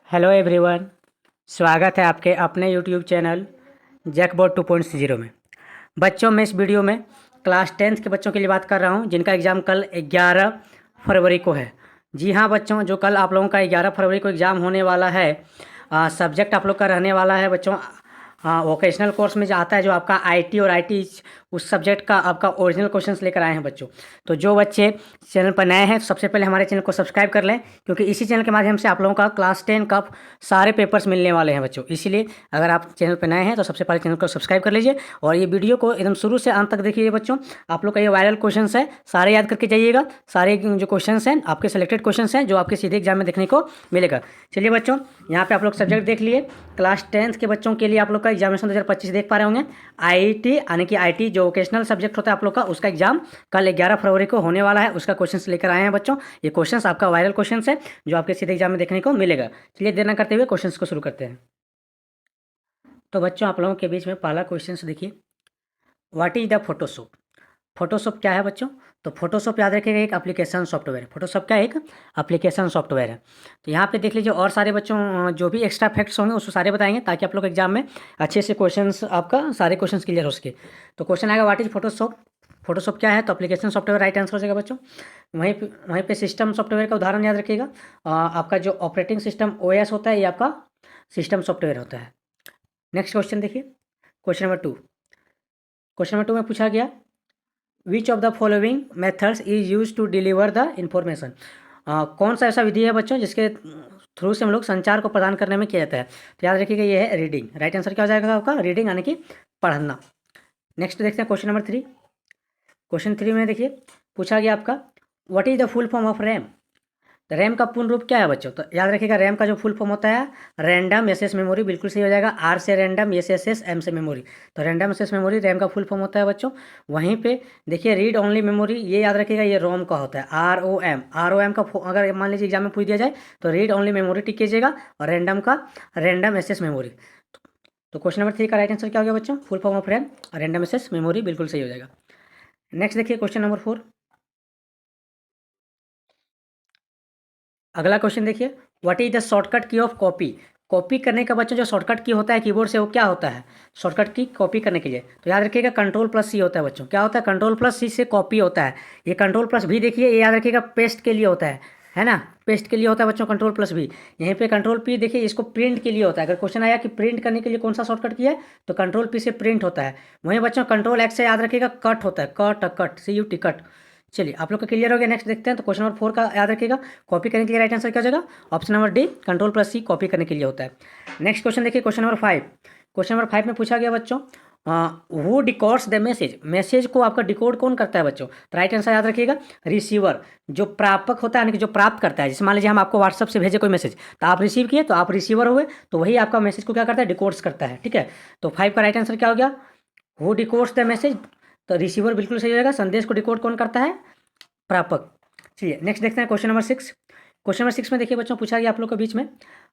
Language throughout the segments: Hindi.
Hello everyone. स्वागत है आपके अपने यूट्यूब चैनल जैकबोर्ड 2.0 में। बच्चों, मैं इस वीडियो में क्लास 10th के बच्चों के लिए बात कर रहा हूं जिनका एग्ज़ाम कल 11 फरवरी को है। जी हाँ बच्चों, जो कल आप लोगों का 11 फरवरी को एग्ज़ाम होने वाला है, सब्जेक्ट आप लोग का रहने वाला है बच्चों, वोकेशनल कोर्स में जो आता है जो आपका आईटी और आईटी, उस सब्जेक्ट का आपका ओरिजिनल क्वेश्चंस लेकर आए हैं बच्चों। तो जो बच्चे चैनल पर नए हैं तो सबसे पहले हमारे चैनल को सब्सक्राइब कर लें, क्योंकि इसी चैनल के माध्यम से आप लोगों का क्लास 10 का सारे पेपर्स मिलने वाले हैं बच्चों। इसीलिए अगर आप चैनल पर नए हैं तो सबसे पहले चैनल को सब्सक्राइब कर लीजिए और ये वीडियो को एकदम शुरू से अंत तक देखिए बच्चों। आप लोग का ये वायरल क्वेश्चन है, सारे याद करके जाइएगा। सारे जो क्वेश्चन हैं आपके सेलेक्टेड क्वेश्चन हैं जो आपके सीधे एग्जाम में देखने को मिलेगा। चलिए बच्चों, यहाँ पे आप लोग सब्जेक्ट देख लिए। क्लास 10th के बच्चों के लिए आप लोग का एग्जामिनेशन 2025 देख पा रहे होंगे। आईटी यानी कि आईटी जो वोकेशनल सब्जेक्ट होता है आप लोग का, उसका एग्जाम कल 11 फरवरी को होने वाला है। उसका क्वेश्चंस लेकर आए हैं बच्चों। ये क्वेश्चंस आपका वायरल क्वेश्चंस है जो आपके सीधे एग्जाम में देखने को मिलेगा। चलिए देर न करते हुए क्वेश्चंस को शुरू करते हैं। तो बच्चों, आप लोगों के बीच में पहला क्वेश्चन देखिए, what is the Photoshop. Photoshop क्या है बच्चों? तो फोटोशॉप याद रखिएगा एक एप्लीकेशन सॉफ्टवेयर है। फोटोशॉप क्या है? एक एप्लीकेशन सॉफ्टवेयर है। तो यहाँ पे देख लीजिए, और सारे बच्चों जो भी एक्स्ट्रा फैक्ट्स होंगे उसको सारे बताएंगे ताकि आप लोग एग्जाम में अच्छे से क्वेश्चंस, आपका सारे क्वेश्चंस क्लियर हो सके। तो क्वेश्चन आएगा, व्हाट इज फोटोशॉप। फोटोशॉप क्या है? तो एप्लीकेशन सॉफ्टवेयर राइट आंसर हो जाएगा बच्चों। वहीं पे सिस्टम सॉफ्टवेयर का उदाहरण याद रखिएगा। आपका जो ऑपरेटिंग सिस्टम ओएस होता है ये आपका सिस्टम सॉफ्टवेयर होता है। नेक्स्ट क्वेश्चन देखिए, क्वेश्चन नंबर 2। क्वेश्चन नंबर 2 में पूछा गया, which of the following methods is use to deliver the information. कौन सा ऐसा विधि है बच्चों जिसके थ्रू से हम लोग संचार को प्रदान करने में किया जाता है? तो याद रखिएगा ये है रीडिंग। राइट आंसर क्या हो जाएगा आपका? रीडिंग यानी कि पढ़ना। नेक्स्ट देखते हैं क्वेश्चन नंबर 3। क्वेश्चन 3 में देखिए पूछा गया आपका, what is the full form of RAM. तो रैम का पूर्ण रूप क्या है बच्चों? तो याद रखिएगा रैम का जो फुल फॉर्म होता है रैंडम एसेस मेमोरी, बिल्कुल सही हो जाएगा। आर से random, S S S, M से मेमोरी। तो रैंडम एसेस मेमोरी रैम का फुल फॉर्म होता है बच्चों। वहीं पे देखिए रीड ओनली मेमोरी, ये याद रखिएगा ये रोम का होता है। R O M, R O M का अगर मान लीजिए एग्जाम में पूछ दिया जाए तो रीड ओनली मेमोरी टिक कीजिएगा, और रैंडम का रैंडम एसेस मेमोरी। तो क्वेश्चन नंबर 3 का राइट आंसर क्या हो गया बच्चों? Full form of RAM random access memory, बिल्कुल सही हो जाएगा। नेक्स्ट देखिए क्वेश्चन नंबर 4। अगला क्वेश्चन देखिए, व्हाट इज द शॉर्टकट की ऑफ कॉपी। कॉपी करने का बच्चों जो शॉर्टकट की होता है कीबोर्ड से, वो क्या होता है शॉर्टकट की कॉपी करने के लिए? तो याद रखिएगा कंट्रोल प्लस सी होता है बच्चों। क्या होता है? कंट्रोल प्लस सी से कॉपी होता है। ये कंट्रोल प्लस भी देखिए, ये याद रखिएगा पेस्ट के लिए होता है ना? पेस्ट के लिए होता है बच्चों कंट्रोल प्लस भी। यहीं पे कंट्रोल पी देखिए, इसको प्रिंट के लिए होता है। अगर क्वेश्चन आया कि प्रिंट करने के लिए कौन सा शॉर्टकट की है, तो कंट्रोल पी से प्रिंट होता है। वहीं बच्चों कंट्रोल एक्स से याद रखिएगा कट होता है, cut C U T cut. चलिए आप लोग का क्लियर हो गया। नेक्स्ट देखते हैं। तो क्वेश्चन नंबर 4 का याद रखिएगा, कॉपी करने के लिए राइट आंसर क्या हो जाएगा? Option number D, control plus C copy करने के लिए होता है। नेक्स्ट क्वेश्चन देखिए, क्वेश्चन नंबर 5। क्वेश्चन नंबर 5 में पूछा गया बच्चों, वो डिकोड्स द मैसेज। मैसेज को आपका डिकोड कौन करता है बच्चों? तो राइट आंसर याद रखिएगा रिसीवर, जो प्रापक होता है यानी कि जो प्राप्त करता है। जैसे मान लीजिए हम आपको व्हाट्सअप से भेजे कोई मैसेज, तो आप रिसीव किए तो आप रिसीवर हुए, तो वही आपका मैसेज को क्या करता है? डिकोड्स करता है। ठीक है, तो 5 का राइट आंसर क्या हो गया? Who डिकोड्स the message. तो रिसीवर बिल्कुल सही हो जाएगा। संदेश को डिकोड कौन करता है? प्रापक। चलिए नेक्स्ट देखते हैं क्वेश्चन नंबर 6। क्वेश्चन नंबर 6 में देखिए बच्चों पूछा गया आप लोग के बीच में,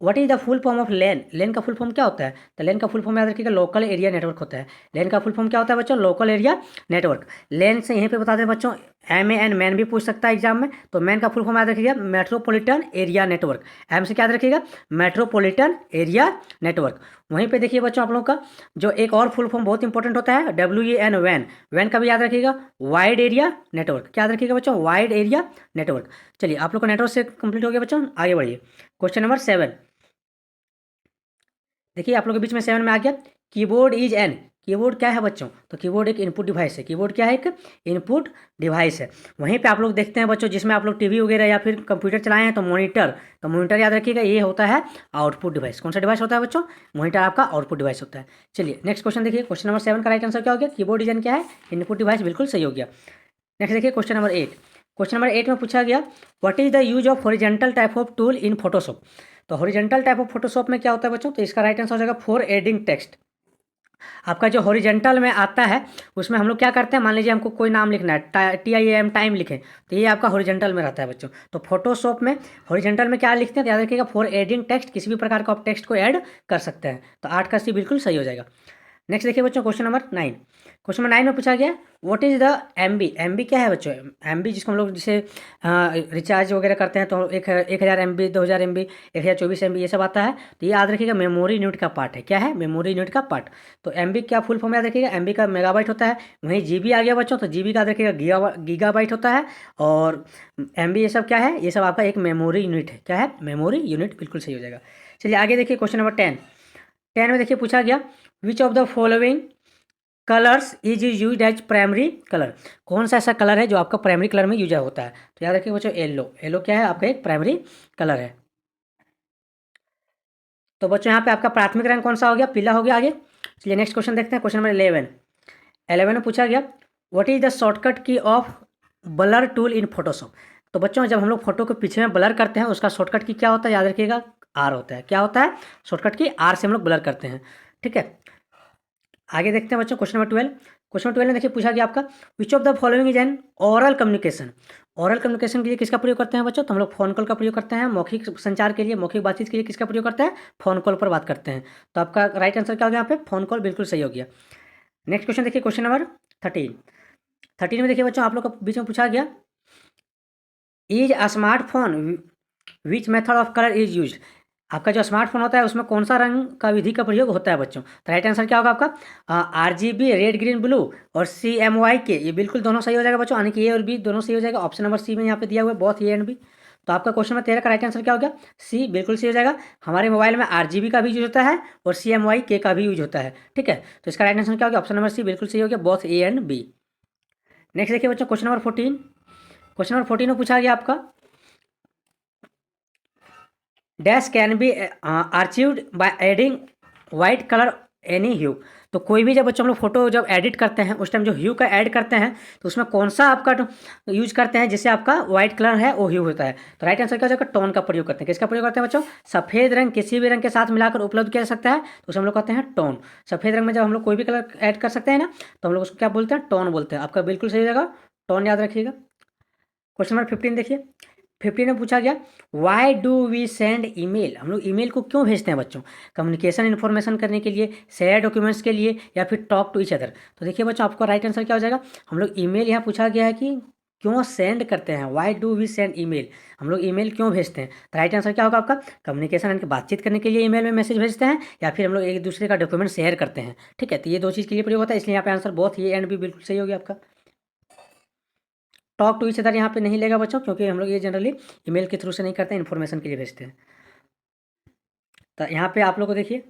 what is the full form of LAN. LAN का फुल फॉर्म क्या होता है? तो लेन का फुल फॉर्म याद रखिएगा लोकल एरिया नेटवर्क होता है। लेन का फुल फॉर्म क्या होता है बच्चों? Local area network. लेन से यहीं पे बता दें बच्चों, एम ए एन, मैन भी पूछ सकता है एग्जाम में। तो मैन का फुल फॉर्म याद रखिएगा मेट्रोपॉलिटन एरिया नेटवर्क। एम से क्या याद रखिएगा? Metropolitan area network. वहीं पे देखिए बच्चों आप लोगों का जो एक और फुल फॉर्म बहुत इंपॉर्टेंट होता है, WAN, वैन। वैन का भी याद रखिएगा वाइड एरिया नेटवर्क। क्या याद रखिएगा बच्चों? Wide area network. चलिए आप लोग का नेटवर्क से कंप्लीट हो गया बच्चों, आगे बढ़िए। क्वेश्चन नंबर 7 देखिए आप लोग के बीच में 7 में आ गया, कीबोर्ड इज एन। कीबोर्ड क्या है बच्चों? तो कीबोर्ड एक इनपुट डिवाइस है। कीबोर्ड क्या है? एक इनपुट डिवाइस है। वहीं पे आप लोग देखते हैं बच्चों, जिसमें आप लोग टीवी वगैरह या फिर कंप्यूटर चलाए हैं, तो मॉनिटर। तो मॉनिटर याद रखिएगा ये होता है आउटपुट डिवाइस। कौन सा डिवाइस होता है बच्चों? मॉनिटर आपका आउटपुट डिवाइस होता है। चलिए नेक्स्ट क्वेश्चन देखिए, क्वेश्चन नंबर 7 का राइट आंसर क्या हो गया? कीबोर्ड इज एन क्या है? इनपुट डिवाइस, बिल्कुल सही हो गया। नेक्स्ट देखिए क्वेश्चन नंबर 8। क्वेश्चन नंबर 8 में पूछा गया, what is the use of horizontal type of tool in Photoshop. तो हॉरिजॉन्टल टाइप ऑफ फोटोशॉप में क्या होता है बच्चों? तो इसका राइट आंसर हो जाएगा फॉर एडिंग टेक्स्ट। आपका जो हॉरिजॉन्टल में आता है उसमें हम लोग क्या करते हैं, मान लीजिए हमको कोई नाम लिखना है, TIM टाइम लिखें, तो ये आपका हॉरिजॉन्टल में रहता है बच्चों। तो फोटोशॉप में हॉरिजॉन्टल में क्या लिखते हैं? तो याद रखिएगा फॉर एडिंग टेक्स्ट, किसी भी प्रकार का आप टेक्स्ट को ऐड कर सकते हैं। तो 8 का सी बिल्कुल सही हो जाएगा। नेक्स्ट देखिए बच्चों क्वेश्चन नंबर 9। क्वेश्चन नंबर 9 में पूछा गया what is the MB. MB क्या है बच्चों? एमबी जिसको हम लोग जैसे रिचार्ज वगैरह करते हैं तो 1000 MB, 2000 MB, 1024 MB ये सब आता है। तो ये याद रखिएगा मेमोरी यूनिट का पार्ट है। क्या है? मेमोरी यूनिट का पार्ट। तो एमबी क्या फुल फॉर्म याद रखिएगा, एमबी का मेगाबाइट होता है। वहीं जीबी आ गया बच्चों, तो जीबी का याद रखिएगा गीगाबाइट होता है। और एमबी ये सब क्या है? ये सब आपका एक मेमोरी यूनिट है। क्या है? मेमोरी यूनिट, बिल्कुल सही हो जाएगा। चलिए आगे देखिए क्वेश्चन नंबर 10। 10 में देखिए पूछा गया which of the following colours is use as primary colour. कौन सा ऐसा कलर है जो आपका प्राइमरी कलर में यूज होता है? तो याद रखिए बच्चों येलो। येलो क्या है? आपका एक प्राइमरी कलर है। तो बच्चों यहाँ पे आपका प्राथमिक रंग कौन सा हो गया? पीला हो गया। आगे चलिए नेक्स्ट क्वेश्चन देखते हैं। Question number 11। 11 में पूछा गया व्हाट इज द शॉर्टकट की of blur tool in Photoshop. तो बच्चों जब हम लोग फोटो के पीछे में ब्लर करते हैं उसका शॉर्टकट की क्या होता है? याद रखिएगा आर होता है। क्या होता है? शॉर्टकट की आर से हम लोग ब्लर करते हैं। ठीक है, आगे देखते हैं बच्चों क्वेश्चन नंबर 12। क्वेश्चन नंबर 12 में देखिए पूछा गया आपका विच of the following is an oral communication. Oral communication के लिए किसका प्रयोग करते हैं बच्चों? तो हम लोग फोन कॉल का प्रयोग करते हैं। मौखिक संचार के लिए, मौखिक बातचीत के लिए किसका प्रयोग करते हैं? फोन कॉल पर बात करते हैं। तो आपका राइट आंसर क्या हो गया यहाँ पे? फोन कॉल, बिल्कुल सही हो गया। नेक्स्ट क्वेश्चन देखिए क्वेश्चन नंबर 13। 13 में देखिए बच्चों आप लोग का बीच में पूछा गया is a smartphone which method of colour is use. आपका जो स्मार्टफोन होता है उसमें कौन सा रंग का विधि का प्रयोग होता है बच्चों? तो राइट आंसर क्या होगा आपका? RGB, रेड ग्रीन ब्लू, और CMYK। ये बिल्कुल दोनों सही हो जाएगा बच्चों, यानी कि ए और बी दोनों सही हो जाएगा। ऑप्शन नंबर सी में यहाँ पे दिया हुआ है बोथ ए एंड बी। तो आपका क्वेश्चन नंबर 13 का राइट आंसर क्या हो गया? सी, बिल्कुल सही हो जाएगा। हमारे मोबाइल में RGB का भी यूज होता है और CMYK का भी यूज होता है। ठीक है, तो इसका राइट आंसर क्या हो गया? ऑप्शन नंबर सी बिल्कुल सही हो गया, both A and B. Next देखिए बच्चों क्वेश्चन नंबर 14। क्वेश्चन नंबर 14 में पूछा गया आपका dash can be achieved by adding white colour any hue. तो कोई भी जब बच्चों हम लोग फोटो जब एडिट करते हैं उस टाइम जो ह्यू का ऐड करते हैं तो उसमें कौन सा आपका यूज करते हैं जिससे आपका वाइट कलर है वो ह्यू होता है? तो राइट आंसर क्या हो जाएगा? टोन का प्रयोग करते हैं। किसका प्रयोग करते हैं बच्चों? सफ़ेद रंग किसी भी रंग के साथ मिलाकर उपलब्ध किया जा सकता है तो उसे हम लोग कहते हैं टोन। सफ़ेद रंग में जब हम लोग कोई भी कलर ऐड कर सकते हैं ना तो हम लोग उसको क्या बोलते हैं? टोन बोलते हैं। आपका बिल्कुल सही हो जाएगा, टोन याद रखिएगा। क्वेश्चन नंबर 15 देखिए। 15 में पूछा गया why do we send email. हम लोग ईमेल को क्यों भेजते हैं बच्चों? कम्युनिकेशन इन्फॉर्मेशन करने के लिए, शेयर डॉक्यूमेंट्स के लिए, या फिर टॉक टू ईच अदर। तो देखिए बच्चों आपका राइट आंसर क्या हो जाएगा? हम लोग ईमेल यहाँ पूछा गया है कि क्यों सेंड करते हैं, why do we send email. हम लोग ईमेल क्यों भेजते हैं? तो राइट आंसर क्या होगा आपका? कम्युनिकेशन यानी कि बातचीत करने के लिए ईमेल में मैसेज भेजते हैं, या फिर हम लोग एक दूसरे का डॉक्यूमेंट शेयर करते हैं। ठीक है, तो ये दो चीज़ के लिए प्रयोग होता है, इसलिए यहाँ पे आंसर बहुत ये एंड भी बिल्कुल सही हो गया आपका। टॉक टू ईच अदर यहाँ पे नहीं लेगा बच्चों, क्योंकि हम लोग ये जनरली ईमेल के थ्रू से नहीं करते हैं, इन्फॉर्मेशन के लिए भेजते हैं। तो यहाँ पे आप लोग को देखिए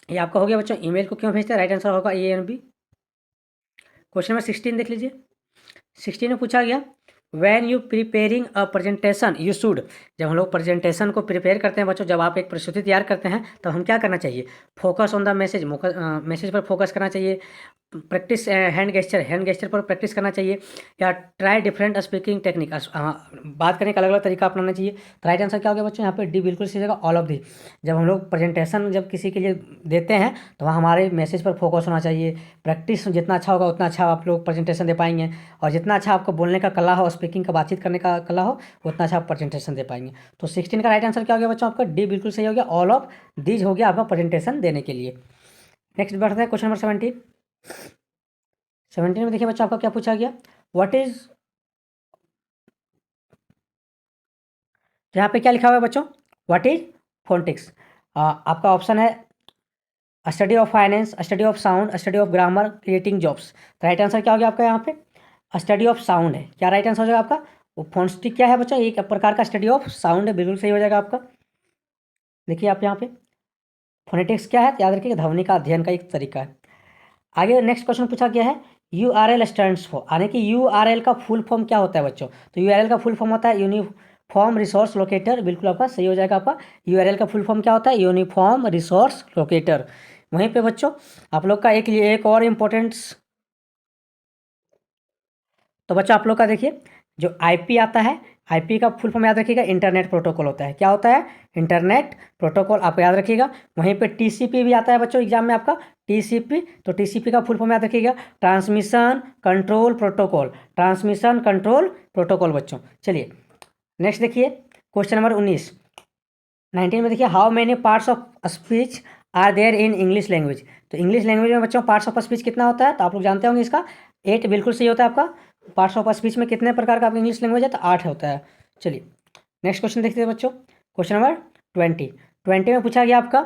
ये आपका हो गया बच्चों ईमेल को क्यों भेजते हैं, राइट आंसर होगा A and B. Question number 16 देख लीजिए। 16 में पूछा गया when you preparing a presentation you should. जब हम लोग प्रेजेंटेशन को प्रिपेयर करते हैं बच्चों, जब आप एक प्रस्तुति तैयार करते हैं तब हम क्या करना चाहिए? Focus on the message, message पर फोकस करना चाहिए। प्रैक्टिस हैंड गेस्चर पर प्रैक्टिस करना चाहिए, या ट्राई डिफरेंट स्पीकिंग टेक्निक, बात करने का अलग अलग तरीका अपनाना चाहिए। तो राइट आंसर क्या हो गया बच्चों? यहाँ पे डी बिल्कुल सही जगह, ऑल ऑफ दी। जब हम लोग प्रेजेंटेशन जब किसी के लिए देते हैं तो वहाँ हमारे मैसेज पर फोकस होना चाहिए। प्रैक्टिस जितना अच्छा होगा उतना अच्छा आप लोग प्रेजेंटेशन दे पाएंगे, और जितना अच्छा आपको बोलने का कला हो, स्पीकिंग का बातचीत करने का कला हो, उतना अच्छा आप प्रेजेंटेशन दे पाएंगे। तो 16 का राइट आंसर क्या हो गया बच्चों? आपका डी बिल्कुल सही हो गया, ऑल ऑफ दीज हो गया आपका प्रेजेंटेशन देने के लिए। नेक्स्ट बढ़ते हैं क्वेश्चन नंबर 17। 17 में देखिए बच्चों आपका क्या पूछा गया व्हाट इज, यहाँ पे क्या लिखा हुआ है बच्चों? What is phonetics. आपका ऑप्शन है study of finance, study of sound, study of grammar, creating jobs. तो राइट आंसर क्या हो गया आपका? यहाँ पे स्टडी ऑफ साउंड है। क्या राइट आंसर हो जाएगा आपका? वो फोनेटिक क्या है बच्चों? एक प्रकार का स्टडी ऑफ साउंड है, बिल्कुल सही हो जाएगा आपका। देखिए आप यहाँ पे फोनेटिक्स क्या है, याद रखिए ध्वनि का अध्ययन का एक तरीका है। आगे नेक्स्ट क्वेश्चन पूछा गया है URL स्टैंड्स फॉर, यानी कि URL का फुल फॉर्म क्या होता है बच्चों? तो URL का फुल फॉर्म होता है यूनिफॉर्म रिसोर्स लोकेटर, बिल्कुल आपका सही हो जाएगा। आपका URL का फुल फॉर्म क्या होता है? Uniform resource locator. वहीं पे बच्चों आप लोग का एक और इम्पोर्टेंट, तो बच्चों आप लोग का देखिए जो IP आता है, IP का फुल फॉर्म याद रखिएगा इंटरनेट प्रोटोकॉल होता है। क्या होता है? इंटरनेट प्रोटोकॉल, आपको याद रखिएगा। वहीं पे TCP भी आता है बच्चों एग्जाम में आपका, TCP। तो TCP का फुल फॉर्म याद रखिएगा transmission control protocol, transmission control protocol बच्चों। चलिए नेक्स्ट देखिए क्वेश्चन नंबर 19। 19 में देखिए how many parts of speech are there in English language. तो इंग्लिश लैंग्वेज में बच्चों पार्ट्स ऑफ स्पीच कितना होता है, तो आप लोग जानते होंगे इसका 8 बिल्कुल सही होता है आपका। पार्ट्स ऑफ स्पीच में कितने प्रकार का आपका इंग्लिश लैंग्वेज है, तो 8 होता है। चलिए नेक्स्ट क्वेश्चन देखते हैं बच्चों। क्वेश्चन नंबर 20 में पूछा गया आपका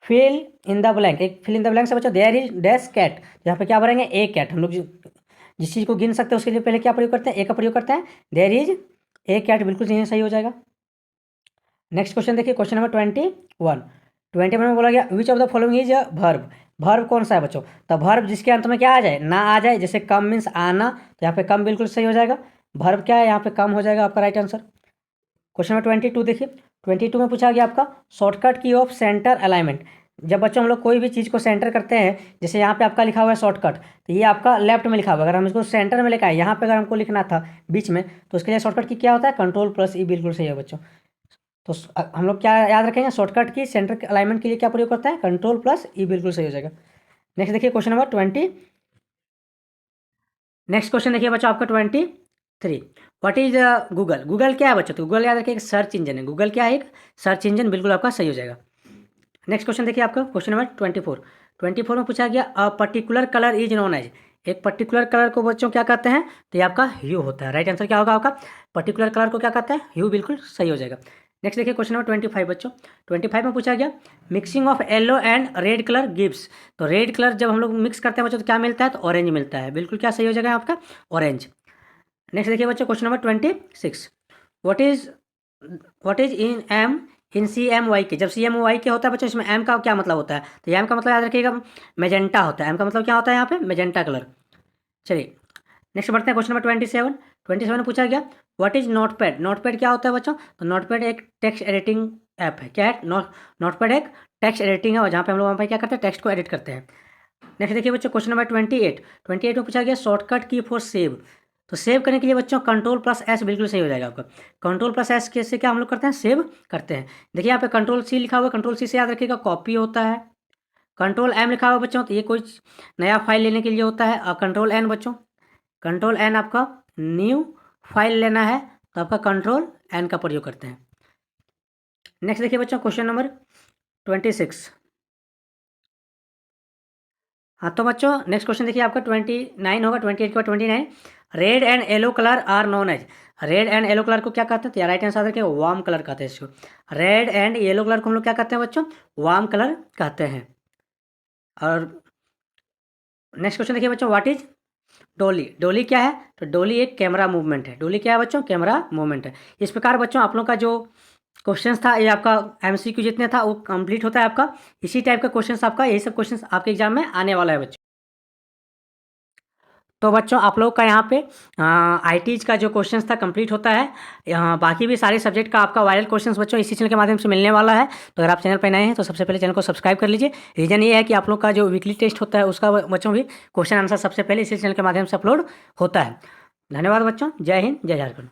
फिल इन द ब्लैंक। एक फिल इन द ब्लैंक से बच्चों देयर इज डैश कैट, यहाँ पे क्या भरेंगे, ए कैट। हम लोग जिस चीज़ को गिन सकते हैं उसके लिए पहले क्या प्रयोग करते हैं, ए का प्रयोग करते हैं। देयर इज ए कैट बिल्कुल सही हो जाएगा। नेक्स्ट क्वेश्चन देखिए, क्वेश्चन नंबर 21 में बोला गया which of the following is verb. Verb कौन सा है बच्चों, तो वर्ब जिसके अंत में क्या आ जाए, ना आ जाए। जैसे कम मीन्स आना, तो यहाँ पे कम बिल्कुल सही हो जाएगा। वर्ब क्या है, यहाँ पे कम हो जाएगा आपका राइट आंसर। क्वेश्चन नंबर 22 देखिए, 22 में पूछा गया आपका शॉर्टकट की ऑफ सेंटर अलाइनमेंट। जब बच्चों हम लोग कोई भी चीज़ को सेंटर करते हैं, जैसे यहाँ पे आपका लिखा हुआ है शॉर्टकट, तो ये आपका लेफ्ट में लिखा हुआ है। अगर हम इसको सेंटर में लेकर आए, यहाँ पे अगर हमको लिखना था बीच में, तो उसके लिए शॉर्टकट की क्या होता है, कंट्रोल+E बिल्कुल सही है बच्चों। तो हम लोग क्या याद रखेंगे, शॉर्टकट की सेंटर अलाइनमेंट के लिए क्या प्रयोग करता है, कंट्रोल+E बिल्कुल सही हो जाएगा। नेक्स्ट देखिए क्वेश्चन नंबर 20। नेक्स्ट क्वेश्चन देखिए बच्चों आपका 23। What is Google. गूगल क्या है बच्चों, तो गूगल याद रखिए एक सर्च इंजन है। गूगल क्या है, एक सर्च इंजन, बिल्कुल आपका सही हो जाएगा। नेक्स्ट क्वेश्चन देखिए आपका क्वेश्चन नंबर 24 में पूछा गया a particular colour is known as. एक पर्टिकुलर कलर को बच्चों क्या कहते हैं, तो ये आपका ह्यू होता है। राइट आंसर क्या होगा आपका, पर्टिकुलर कलर को क्या कहते हैं, ह्यू, बिल्कुल सही हो जाएगा। नेक्स्ट देखिए क्वेश्चन नंबर 25 बच्चों। 25 में पूछा गया mixing of yellow and red colour gives. तो रेड कलर जब हम लोग मिक्स करते हैं बच्चों तो क्या मिलता है, तो ऑरेंज मिलता है। बिल्कुल क्या सही हो जाएगा आपका, ऑरेंज। नेक्स्ट देखिए बच्चों question number 26। What is in CMYK। जब CMYK होता है बच्चों, इसमें एम का क्या मतलब होता है, तो एम का मतलब याद रखिएगा मेजेंटा होता है। एम का मतलब क्या होता है यहाँ पे, मेजेंटा कलर। चलिए नेक्स्ट बढ़ते हैं क्वेश्चन नंबर 27 में पूछा गया व्हाट इज नोटपैड। नोटपैड क्या होता है बच्चों, तो नोटपैड एक टेक्स्ट एडिटिंग ऐप है। क्या है, नोटपैड एक टेक्स्ट एडिटिंग है, और जहाँ पे हम लोग वहाँ पे क्या करते हैं, टेक्स्ट को एडिट करते हैं। नेक्स्ट देखिए बच्चों क्वेश्चन नंबर 28 में पूछा गया शॉर्टकट की फॉर सेव। तो सेव करने के लिए बच्चों कंट्रोल+S बिल्कुल सही हो जाएगा आपका। कंट्रोल+S कैसे क्या हम लोग करते हैं, सेव करते हैं। देखिए यहाँ पे कंट्रोल+C लिखा हुआ है, कंट्रोल+C से याद रखिएगा कॉपी होता है। कंट्रोल+M लिखा हुआ है बच्चों, तो ये कोई नया फाइल लेने के लिए होता है। और कंट्रोल+N बच्चों, कंट्रोल+N आपका न्यू फाइल लेना है, तो आपका कंट्रोल+N का प्रयोग करते हैं। नेक्स्ट देखिए बच्चों क्वेश्चन नंबर 26। हाँ तो बच्चों नेक्स्ट क्वेश्चन देखिए आपका 29 होगा, 28 के बाद 29। Red and yellow colour are known as. Red and yellow colour को क्या कहते हैं, तो राइट आंसर देखिए वार्म कलर कहते हैं इसको। रेड एंड येलो कलर को हम लोग क्या कहते हैं बच्चों, वार्म कलर कहते हैं। और नेक्स्ट क्वेश्चन देखिए बच्चों व्हाट इज डोली। डोली क्या है, तो डोली एक कैमरा मूवमेंट है। डोली क्या है बच्चों, कैमरा मूवमेंट है। इस प्रकार बच्चों आप लोग का जो क्वेश्चंस था, ये आपका MCQ जितने था वो कंप्लीट होता है आपका। इसी टाइप का क्वेश्चंस आपका, यही सब क्वेश्चंस आपके एग्जाम में आने वाला है बच्चों। तो बच्चों आप लोग का यहाँ पे ITs का जो क्वेश्चंस था कंप्लीट होता है। यहाँ बाकी भी सारे सब्जेक्ट का आपका वायरल क्वेश्चंस बच्चों इसी चैनल के माध्यम से मिलने वाला है। तो अगर आप चैनल पर नए हैं तो सबसे पहले चैनल को सब्सक्राइब कर लीजिए। रीज़न ये है कि आप लोग का जो वीकली टेस्ट होता है उसका बच्चों भी क्वेश्चन आंसर सबसे पहले इसी चैनल के माध्यम से अपलोड होता है। धन्यवाद बच्चों, जय हिंद, जय झारखंड।